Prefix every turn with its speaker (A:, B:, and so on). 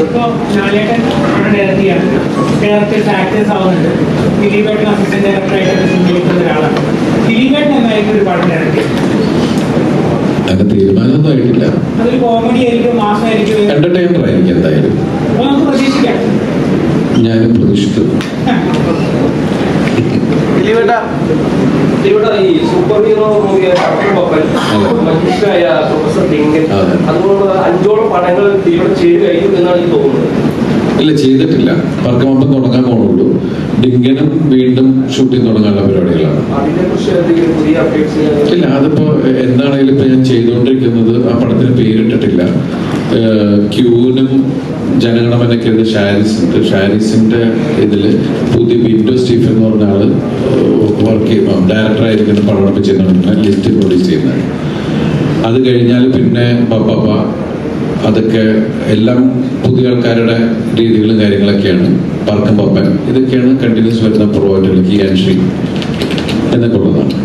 A: ഇപ്പോൾ ലാലേട്ടൻ director directors actors ആവുന്നുണ്ട്. ദിലീപേട്ടൻ assistant ഡയറക്ടറായിട്ട് നിൽക്കുന്ന ഒരാളാണ്. ദിലീപേട്ടൻ എന്നായിരിക്കും ഒരു പടം ഡയറക്ടർ?
B: അതിന്റെ തീരുമാനമൊന്നും ആയിട്ടില്ല.
A: അതൊരു കോമഡി ആയിരിക്കും, മാസമായിരിക്കും,
B: എന്റർടൈനർ ആയിരിക്കും എന്തായാലും.
A: അപ്പോൾ നമുക്ക് പ്രതീക്ഷിക്കാം.
B: ഞാനും പ്രതീക്ഷിച്ചു.
C: ഈ സൂപ്പർ ഹീറോ മൂവിയായ മനുഷ്യനായ പ്രൊഫസർ ഡിങ്കൻ, അതുകൊണ്ട് 5ഓളം പടങ്ങൾ ഇവിടെ ചെയ്ത് കഴിഞ്ഞു എന്നാണ് എനിക്ക് തോന്നുന്നത്.
B: ഇല്ല, ചെയ്തിട്ടില്ല. പറക്കമപ്പം തുടങ്ങാൻ പോകുന്നുള്ളൂ. ഡിങ്കനും വീണ്ടും ഷൂട്ടിംഗ് തുടങ്ങാനുള്ള പരിപാടികളാണ്. ഇല്ല, അതിപ്പോ എന്താണെങ്കിലും ഇപ്പൊ ഞാൻ ചെയ്തുകൊണ്ടിരിക്കുന്നത് ആ പടത്തിന് പേരിട്ടിട്ടില്ല. ക്യൂനും ജനഗണമനൊക്കെ ഇത് ഷാരിസ് ഉണ്ട്. ഷാരിസിന്റെ ഇതില് പുതിയ വിൻഡോ സ്റ്റീഫൻ എന്ന് പറഞ്ഞ ആള് വർക്ക് ചെയ്യുമ്പോൾ ഡയറക്ടറായിരിക്കുന്ന പടം ചെയ്യുന്ന ലിസ്റ്റ് പ്രൊഡ്യൂസ് ചെയ്യുന്നത്. അത് കഴിഞ്ഞാൽ പിന്നെ പപ്പ, അതൊക്കെ എല്ലാം പുതിയ ആൾക്കാരുടെ രീതികളും കാര്യങ്ങളൊക്കെയാണ്. പറക്കം പപ്പൻ, ഇതൊക്കെയാണ് കണ്ടിന്യൂസ് വരുന്ന പ്രൊവൈഡുകൾ. ഈ ആൻഷി എന്നൊക്കെ ഉള്ളതാണ്.